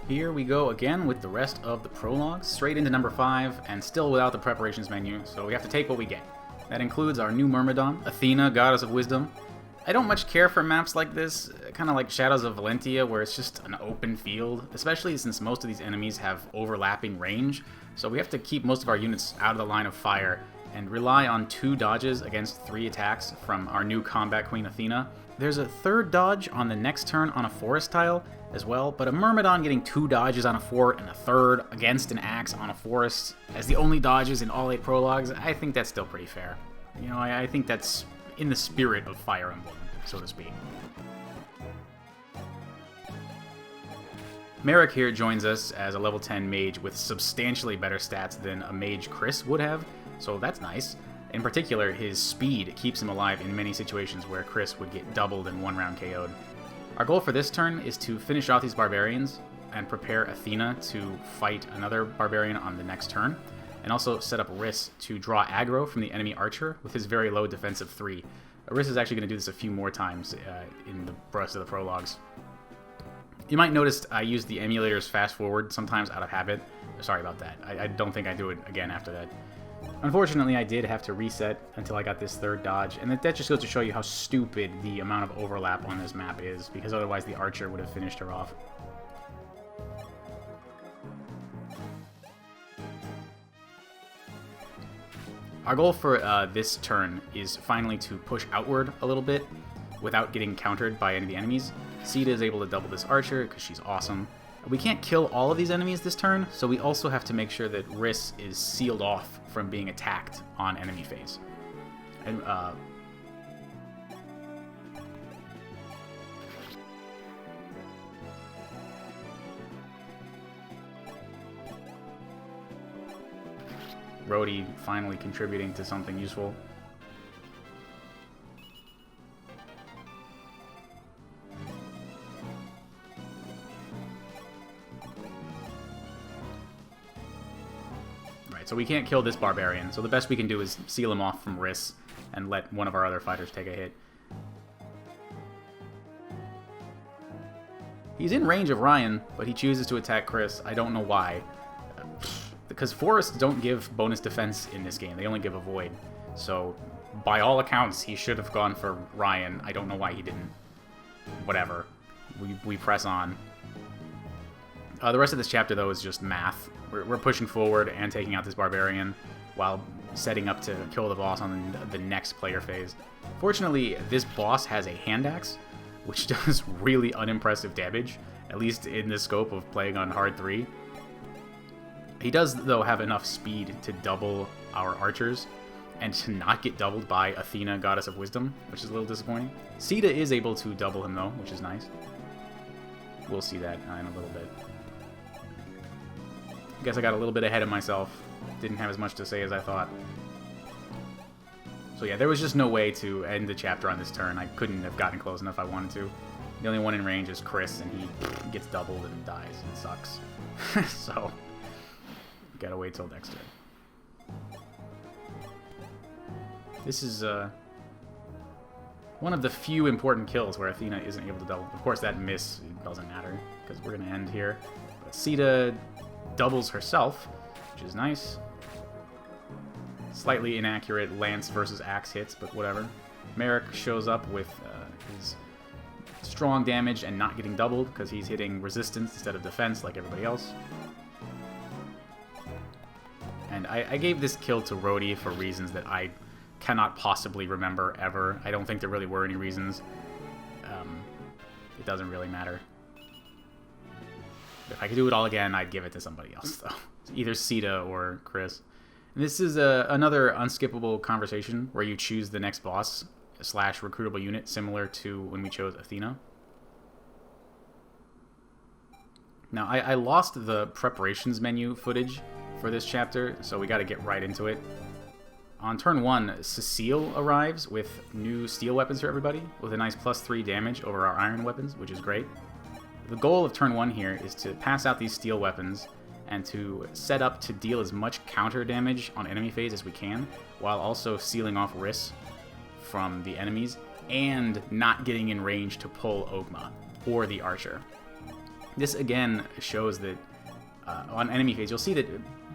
Here we go again with the rest of the prologues, straight into number 5, and still without the preparations menu, so we have to take what we get. That includes our new Myrmidon, Athena, Goddess of Wisdom. I don't much care for maps like this, kind of like Shadows of Valentia, where it's just an open field, especially since most of these enemies have overlapping range, so we have to keep most of our units out of the line of fire, and rely on 2 dodges against 3 attacks from our new Combat Queen Athena. There's a 3rd dodge on the next turn on a forest tile as well, but a Myrmidon getting 2 dodges on a fort and a 3rd against an axe on a forest as the only dodges in all 8 prologues, I think that's still pretty fair. You know, I think that's in the spirit of Fire Emblem, so to speak. Merrick here joins us as a level 10 mage with substantially better stats than a mage Kris would have, so that's nice. In particular, his speed keeps him alive in many situations where Kris would get doubled in 1 round KO'd. Our goal for this turn is to finish off these barbarians and prepare Athena to fight another barbarian on the next turn, and also set up Riss to draw aggro from the enemy archer with his very low defensive 3. Riss is actually going to do this a few more times in the rest of the prologues. You might notice I use the emulator's fast forward sometimes out of habit. Sorry about that. I don't think I do it again after that. Unfortunately, I did have to reset until I got this 3rd dodge, and that just goes to show you how stupid the amount of overlap on this map is, because otherwise the archer would have finished her off. Our goal for this turn is finally to push outward a little bit without getting countered by any of the enemies. Sita is able to double this archer because she's awesome. We can't kill all of these enemies this turn, so we also have to make sure that Riss is sealed off from being attacked on enemy phase. And Rhodey finally contributing to something useful. So we can't kill this barbarian, so the best we can do is seal him off from Riss and let one of our other fighters take a hit. He's in range of Ryan, but he chooses to attack Kris. I don't know why. Because forests don't give bonus defense in this game, they only give a void. So, by all accounts, he should have gone for Ryan. I don't know why he didn't. Whatever. We press on. The rest of this chapter, though, is just math. We're pushing forward and taking out this barbarian while setting up to kill the boss on the next player phase. Fortunately, this boss has a hand axe, which does really unimpressive damage, at least in the scope of playing on hard 3. He does, though, have enough speed to double our archers and to not get doubled by Athena, Goddess of Wisdom, which is a little disappointing. Sita is able to double him, though, which is nice. We'll see that in a little bit. I guess I got a little bit ahead of myself. Didn't have as much to say as I thought. So yeah, there was just no way to end the chapter on this turn. I couldn't have gotten close enough if I wanted to. The only one in range is Kris, and he gets doubled and dies. It sucks. So, gotta wait till next turn. This is one of the few important kills where Athena isn't able to double. Of course, that miss doesn't matter, because we're gonna end here. But Sita doubles herself, which is nice. Slightly inaccurate lance versus axe hits, but whatever. Merrick shows up with his strong damage and not getting doubled because he's hitting resistance instead of defense like everybody else. And I gave this kill to Rhodey for reasons that I cannot possibly remember ever. I don't think there really were any reasons. It doesn't really matter. If I could do it all again, I'd give it to somebody else, though. Either Sita or Kris. And this is another unskippable conversation where you choose the next boss / recruitable unit, similar to when we chose Athena. Now, I lost the preparations menu footage for this chapter, so we got to get right into it. On turn 1, Cecile arrives with new steel weapons for everybody, with a nice +3 damage over our iron weapons, which is great. The goal of turn 1 here is to pass out these steel weapons and to set up to deal as much counter damage on enemy phase as we can, while also sealing off Riss from the enemies and not getting in range to pull Ogma or the archer. This again shows that on enemy phase, you'll see that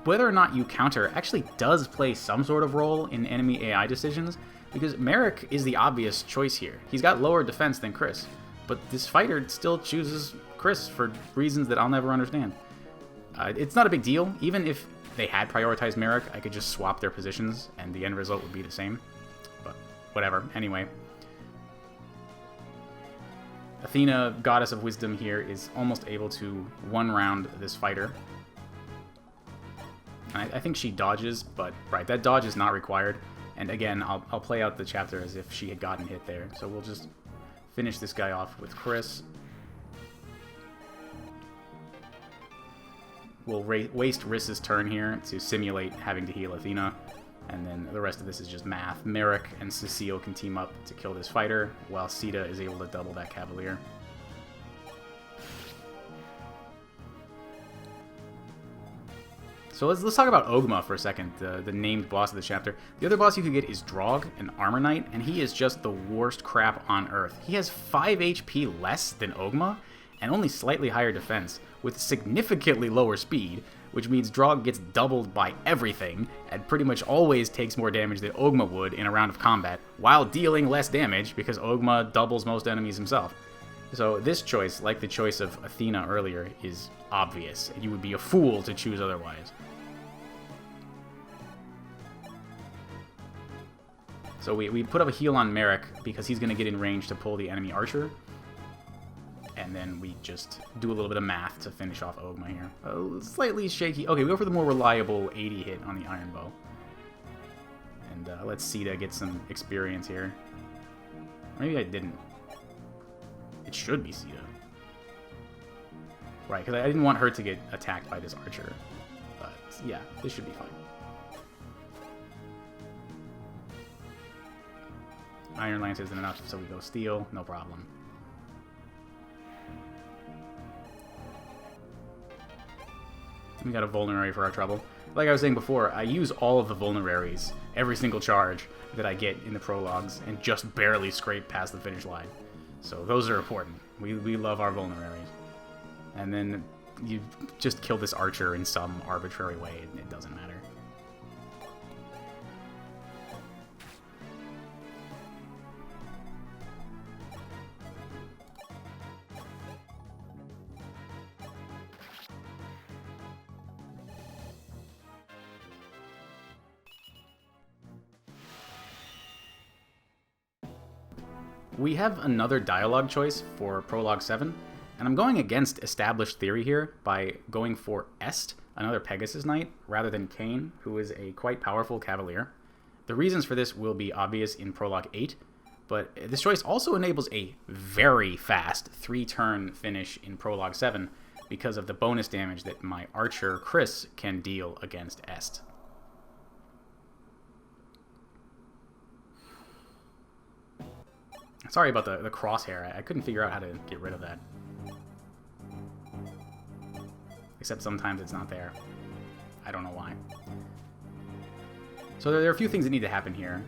whether or not you counter actually does play some sort of role in enemy AI decisions, because Merrick is the obvious choice here. He's got lower defense than Kris, but this fighter still chooses Kris for reasons that I'll never understand. It's not a big deal. Even if they had prioritized Merrick, I could just swap their positions and the end result would be the same. But whatever. Anyway. Athena, Goddess of Wisdom here, is almost able to one-round this fighter. I think she dodges, but right, that dodge is not required. And again, I'll play out the chapter as if she had gotten hit there. So we'll just finish this guy off with Kris. We'll waste Riss's turn here to simulate having to heal Athena. And then the rest of this is just math. Merrick and Cecile can team up to kill this fighter, while Sita is able to double that Cavalier. So let's talk about Ogma for a second, the named boss of the chapter. The other boss you could get is Draug, an Armor Knight, and he is just the worst crap on Earth. He has 5 HP less than Ogma, and only slightly higher defense, with significantly lower speed, which means Draug gets doubled by everything, and pretty much always takes more damage than Ogma would in a round of combat, while dealing less damage, because Ogma doubles most enemies himself. So this choice, like the choice of Athena earlier, is obvious, and you would be a fool to choose otherwise. So we put up a heal on Merrick, because he's going to get in range to pull the enemy archer. And then we just do a little bit of math to finish off Ogma here. Slightly shaky. Okay, we go for the more reliable 80 hit on the Iron Bow. And let's Sita get some experience here. Maybe I didn't. It should be Sita. Right, because I didn't want her to get attacked by this archer. But yeah, this should be fine. Iron Lance isn't enough, so we go Steel. No problem. We got a Vulnerary for our trouble. Like I was saying before, I use all of the Vulneraries, every single charge that I get in the Prologues, and just barely scrape past the finish line. So those are important. We love our Vulneraries. And then you just kill this archer in some arbitrary way, and it doesn't matter. We have another dialogue choice for Prologue 7, and I'm going against established theory here by going for Est, another Pegasus Knight, rather than Cain, who is a quite powerful Cavalier. The reasons for this will be obvious in Prologue 8, but this choice also enables a very fast 3-turn finish in Prologue 7 because of the bonus damage that my archer Kris can deal against Est. Sorry about the crosshair. I couldn't figure out how to get rid of that. Except sometimes it's not there. I don't know why. So there are a few things that need to happen here.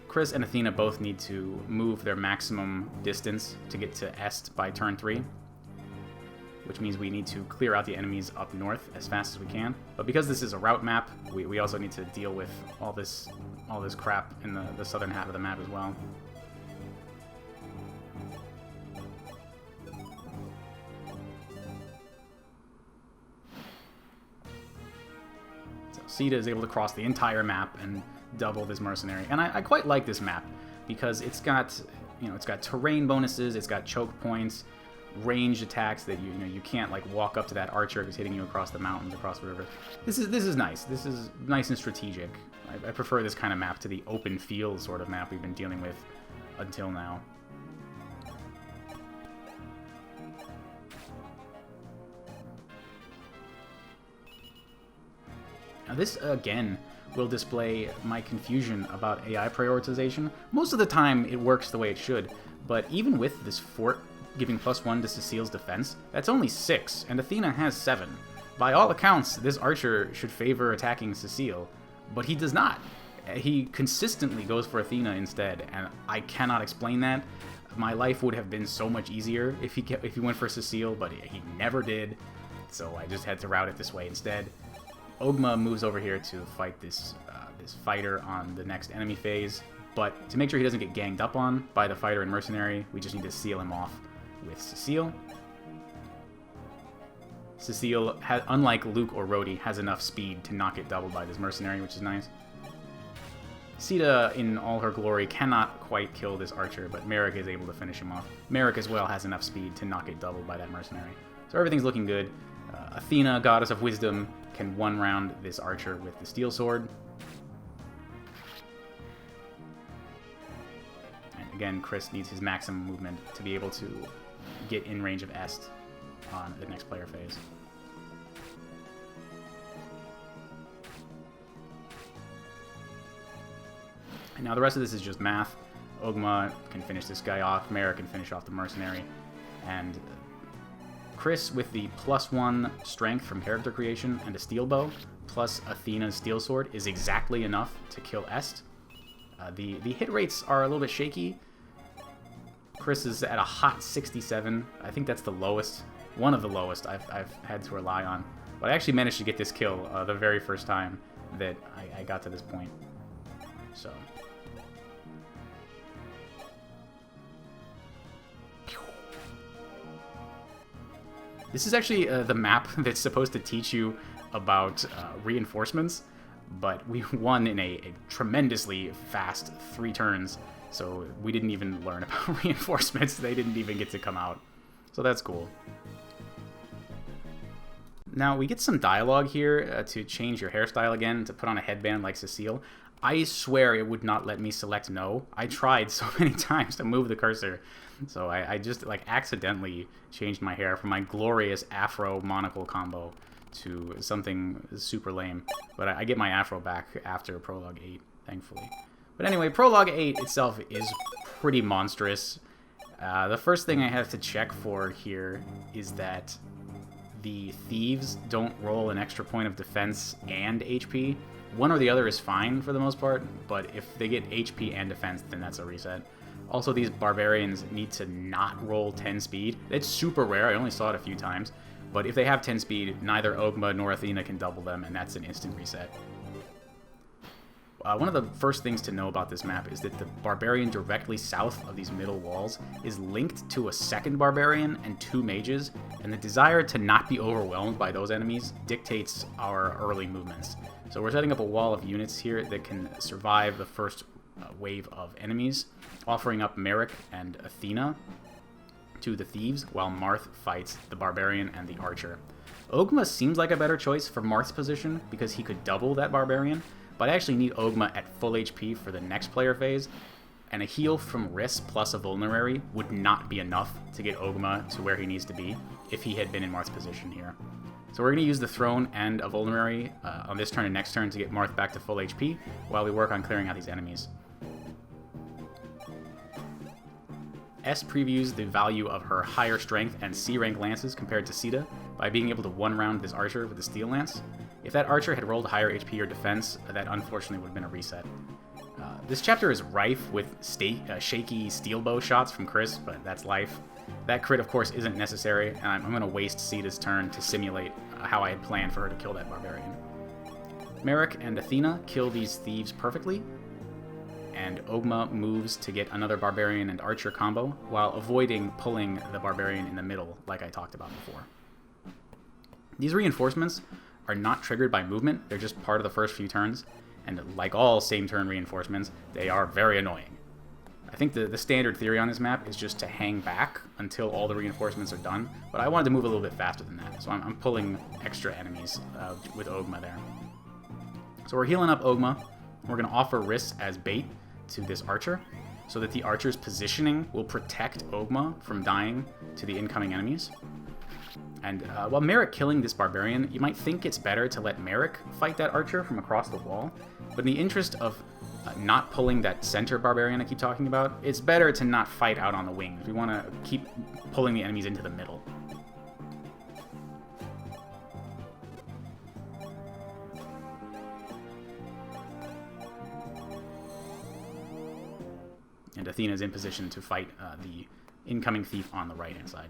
Kris and Athena both need to move their maximum distance to get to Est by turn 3. Which means we need to clear out the enemies up north as fast as we can. But because this is a route map, we also need to deal with all this crap in the southern half of the map as well. Sita is able to cross the entire map and double this mercenary, and I quite like this map because it's got terrain bonuses, it's got choke points, ranged attacks that you can't like walk up to that archer who's hitting you across the mountains, across the river. This is nice. This is nice and strategic. I prefer this kind of map to the open field sort of map we've been dealing with until now. Now this, again, will display my confusion about AI prioritization. Most of the time, it works the way it should, but even with this fort giving +1 to Cecile's defense, that's only 6, and Athena has 7. By all accounts, this archer should favor attacking Cecile, but he does not. He consistently goes for Athena instead, and I cannot explain that, My life would have been so much easier if he went for Cecile, but he never did. So I just had to route it this way instead. Ogma moves over here to fight this fighter on the next enemy phase. But to make sure he doesn't get ganged up on by the fighter and mercenary, we just need to seal him off with Cecile. Cecile, unlike Luke or Rhodey, has enough speed to not get doubled by this mercenary, which is nice. Sita, in all her glory, cannot quite kill this archer, but Merrick is able to finish him off. Merrick as well has enough speed to not get doubled by that mercenary. So everything's looking good. Athena, goddess of wisdom, can one-round this archer with the steel sword. And again, Kris needs his maximum movement to be able to get in range of Est on the next player phase. And now the rest of this is just math. Ogma can finish this guy off, Merrick can finish off the mercenary, and Kris with the +1 strength from character creation and a steel bow, plus Athena's steel sword, is exactly enough to kill Est. The hit rates are a little bit shaky. Kris is at a hot 67. I think that's the lowest, one of the lowest I've had to rely on. But I actually managed to get this kill the very first time that I got to this point. So... This is actually the map that's supposed to teach you about reinforcements, but we won in a tremendously fast 3 turns, so we didn't even learn about reinforcements. They didn't even get to come out, so that's cool. Now, we get some dialogue here to change your hairstyle again, to put on a headband like Cecile. I swear it would not let me select no. I tried so many times to move the cursor. So I just like accidentally changed my hair from my glorious afro monocle combo to something super lame. But I get my afro back after Prologue 8, thankfully. But anyway, Prologue 8 itself is pretty monstrous. The first thing I have to check for here is that the thieves don't roll an extra point of defense and HP. One or the other is fine for the most part, but if they get HP and defense, then that's a reset. Also, these barbarians need to not roll 10 speed. It's super rare, I only saw it a few times. But if they have 10 speed, neither Ogma nor Athena can double them, and that's an instant reset. One of the first things to know about this map is that the barbarian directly south of these middle walls is linked to a second barbarian and 2 mages, and the desire to not be overwhelmed by those enemies dictates our early movements. So we're setting up a wall of units here that can survive the first wave of enemies, offering up Merrick and Athena to the thieves, while Marth fights the barbarian and the archer. Ogma seems like a better choice for Marth's position because he could double that barbarian, but I actually need Ogma at full HP for the next player phase, and a heal from Riss plus a vulnerary would not be enough to get Ogma to where he needs to be if he had been in Marth's position here. So we're going to use the throne and a vulnerary on this turn and next turn to get Marth back to full HP while we work on clearing out these enemies. S previews the value of her higher strength and C-rank lances compared to Sita by being able to one-round this archer with the steel lance. If that archer had rolled higher HP or defense, that unfortunately would have been a reset. This chapter is rife with shaky steel bow shots from Kris, but that's life. That crit, of course, isn't necessary, and I'm going to waste Sita's turn to simulate how I had planned for her to kill that barbarian. Merrick and Athena kill these thieves perfectly, and Ogma moves to get another barbarian and archer combo while avoiding pulling the barbarian in the middle like I talked about before. These reinforcements are not triggered by movement, they're just part of the first few turns, and like all same turn reinforcements, they are very annoying. I think the standard theory on this map is just to hang back until all the reinforcements are done, but I wanted to move a little bit faster than that, so I'm pulling extra enemies with Ogma there. So we're healing up Ogma, we're going to offer Riss as bait to this archer, so that the archer's positioning will protect Ogma from dying to the incoming enemies. And while Merrick killing this barbarian, you might think it's better to let Merrick fight that archer from across the wall, but in the interest of not pulling that center barbarian I keep talking about, it's better to not fight out on the wings. We want to keep pulling the enemies into the middle. And Athena is in position to fight the incoming thief on the right-hand side.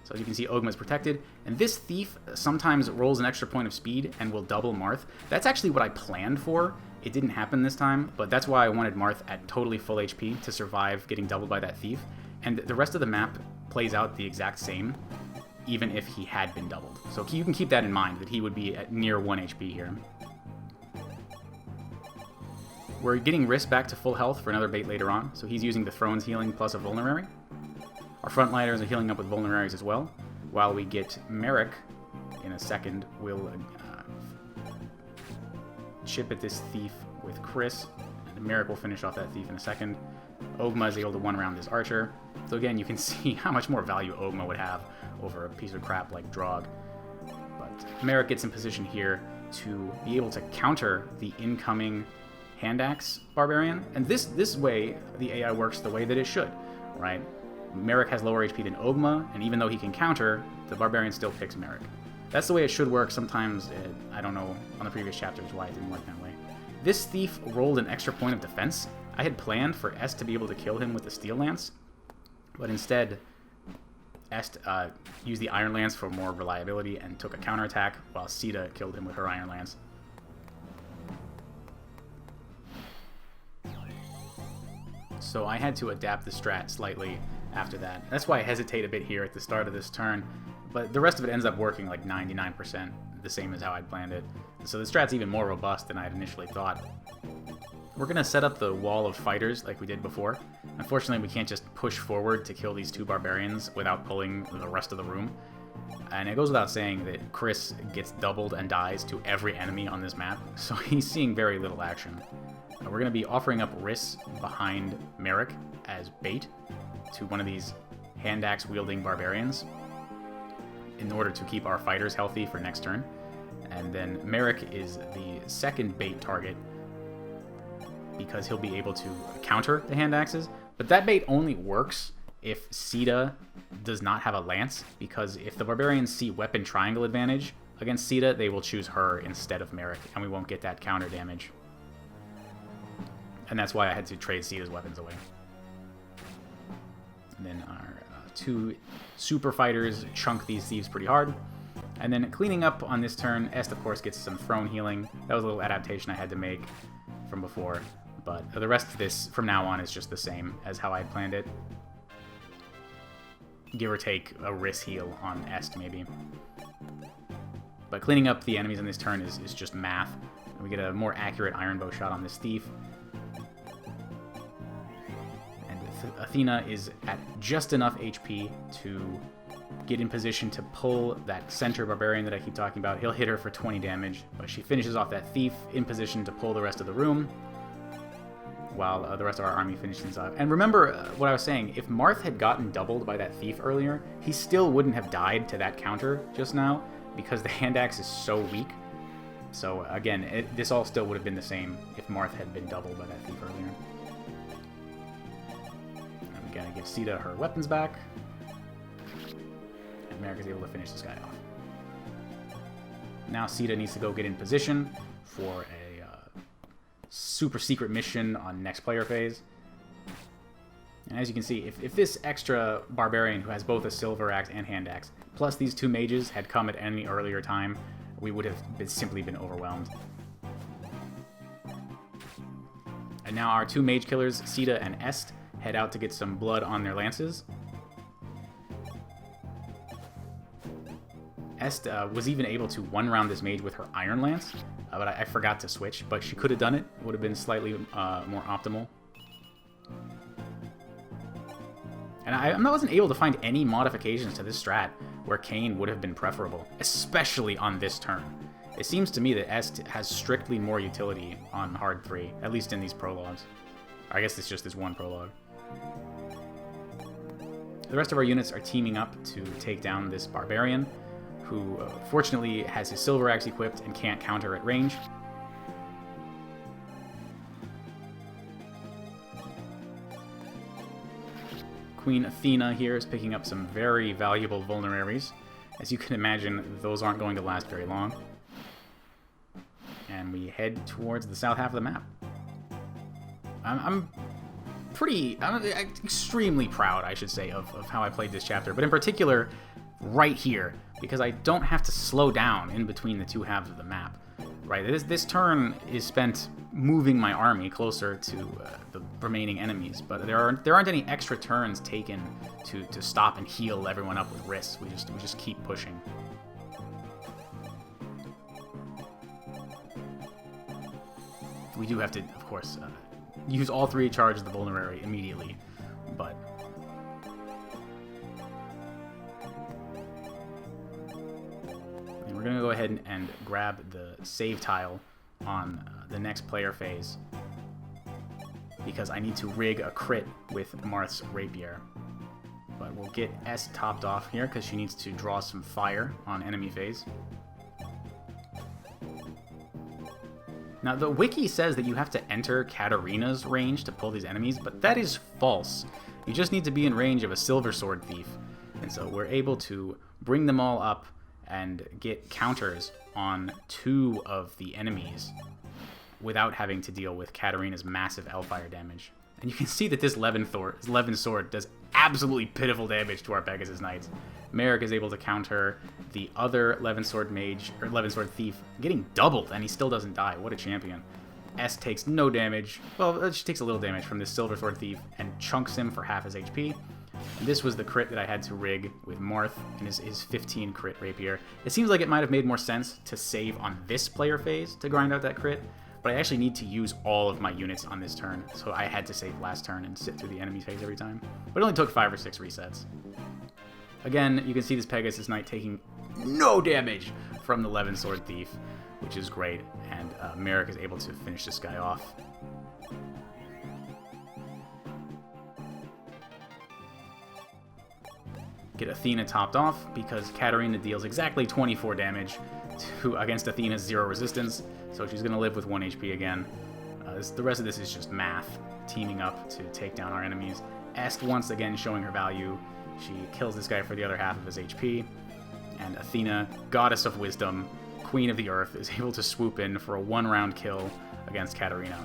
So as you can see, Ogma is protected, and this thief sometimes rolls an extra point of speed and will double Marth. That's actually what I planned for. It didn't happen this time, but that's why I wanted Marth at totally full HP to survive getting doubled by that thief. And the rest of the map plays out the exact same, even if he had been doubled. So you can keep that in mind, that he would be at near 1 HP here. We're getting Riss back to full health for another bait later on, so he's using the Throne's healing plus a Vulnerary. Our frontliners are healing up with Vulneraries as well, while we get Merrick in a second. We'll chip at this thief with Kris, and Merrick will finish off that thief in a second. Ogma is able to one-round this archer. So again, you can see how much more value Ogma would have over a piece of crap like Drog. But Merrick gets in position here to be able to counter the incoming hand axe barbarian, and this way the AI works the way that it should, right? Merrick has lower HP than Ogma, and even though he can counter, the barbarian still picks Merrick. That's the way it should work. Sometimes, I don't know on the previous chapters why it didn't work that way. This thief rolled an extra point of defense. I had planned for Est to be able to kill him with the Steel Lance, but instead Est used the Iron Lance for more reliability and took a counterattack, while Sita killed him with her Iron Lance. So I had to adapt the strat slightly after that. That's why I hesitate a bit here at the start of this turn, but the rest of it ends up working like 99%, the same as how I'd planned it. So the strat's even more robust than I had initially thought. We're going to set up the wall of fighters like we did before. Unfortunately, we can't just push forward to kill these two barbarians without pulling the rest of the room. And it goes without saying that Kris gets doubled and dies to every enemy on this map, so he's seeing very little action. We're going to be offering up Riss behind Merrick as bait to one of these hand axe wielding barbarians in order to keep our fighters healthy for next turn. And then Merrick is the second bait target because he'll be able to counter the hand axes. But that bait only works if Sita does not have a lance, because if the barbarians see weapon triangle advantage against Sita, they will choose her instead of Merrick, and we won't get that counter damage. And that's why I had to trade Sita's weapons away. And then our two super fighters chunk these thieves pretty hard. And then cleaning up on this turn, Est, of course, gets some throne healing. That was a little adaptation I had to make from before. But the rest of this, from now on, is just the same as how I had planned it. Give or take a Riss heal on Est, maybe. But cleaning up the enemies on this turn is just math. We get a more accurate iron bow shot on this thief. Athena is at just enough HP to get in position to pull that center barbarian that I keep talking about. He'll hit her for 20 damage, but she finishes off that thief in position to pull the rest of the room, while the rest of our army finishes up. And remember what I was saying, if Marth had gotten doubled by that thief earlier, he still wouldn't have died to that counter just now, because the hand axe is so weak. So again, this all still would have been the same if Marth had been doubled by that thief earlier. Gotta give Sita her weapons back. And Merrick is able to finish this guy off. Now Sita needs to go get in position for a super secret mission on next player phase. And as you can see, if this extra barbarian who has both a silver axe and hand axe, plus these two mages had come at any earlier time, we would have simply been overwhelmed. And now our two mage killers, Sita and Est, head out to get some blood on their lances. Est was even able to one-round this mage with her Iron Lance, but I forgot to switch, but she could have done it. It would have been slightly more optimal. And I wasn't able to find any modifications to this strat where Kayn would have been preferable, especially on this turn. It seems to me that Est has strictly more utility on Hard 3, at least in these prologues. I guess it's just this one prologue. The rest of our units are teaming up to take down this barbarian, who fortunately has his silver axe equipped and can't counter at range. Queen Athena here is picking up some very valuable vulneraries. As you can imagine, those aren't going to last very long. And we head towards the south half of the map. I'm extremely proud, I should say, of how I played this chapter, but in particular, right here, because I don't have to slow down in between the two halves of the map. Right, this turn is spent moving my army closer to the remaining enemies, but there aren't any extra turns taken to stop and heal everyone up with risks. We just keep pushing. We do have to, of course, use all 3 charges of the Vulnerary immediately, but we're going to go ahead and grab the save tile on the next player phase, because I need to rig a crit with Marth's Rapier. But we'll get S topped off here because she needs to draw some fire on enemy phase. Now, the wiki says that you have to enter Katarina's range to pull these enemies, but that is false. You just need to be in range of a Silver Sword Thief. And so we're able to bring them all up and get counters on 2 of the enemies without having to deal with Katarina's massive Hellfire damage. And you can see that this Levin Sword does absolutely pitiful damage to our Pegasus Knights. Merrick is able to counter the other Levin Sword Thief, getting doubled, and he still doesn't die. What a champion. S takes no damage. Well, she takes a little damage from this Silver Sword Thief and chunks him for half his HP. And this was the crit that I had to rig with Marth and his 15 crit Rapier. It seems like it might have made more sense to save on this player phase to grind out that crit, but I actually need to use all of my units on this turn, so I had to save last turn and sit through the enemy phase every time. But it only took 5 or 6 resets. Again, you can see this Pegasus Knight taking no damage from the Levin Sword Thief, which is great, and Merrick is able to finish this guy off. Get Athena topped off because Katarina deals exactly 24 damage against Athena's 0 resistance, so she's going to live with 1 HP again. The rest of this is just math, teaming up to take down our enemies. Est once again showing her value. She kills this guy for the other half of his HP, and Athena, Goddess of Wisdom, Queen of the Earth, is able to swoop in for a 1-round kill against Katarina.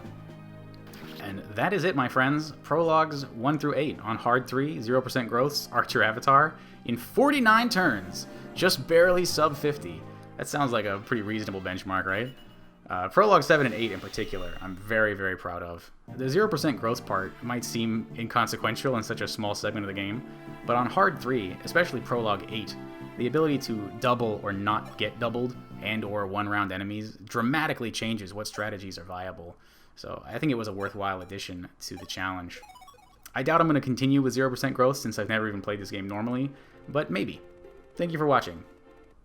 And that is it, my friends. Prologues 1 through 8 on hard 3, 0% growths, Archer Avatar, in 49 turns, just barely sub 50. That sounds like a pretty reasonable benchmark, right? Prologue 7 and 8 in particular, I'm very, very proud of. The 0% growth part might seem inconsequential in such a small segment of the game, but on hard 3, especially Prologue 8, the ability to double or not get doubled and or 1-round enemies dramatically changes what strategies are viable. So I think it was a worthwhile addition to the challenge. I doubt I'm going to continue with 0% growth since I've never even played this game normally, but maybe. Thank you for watching.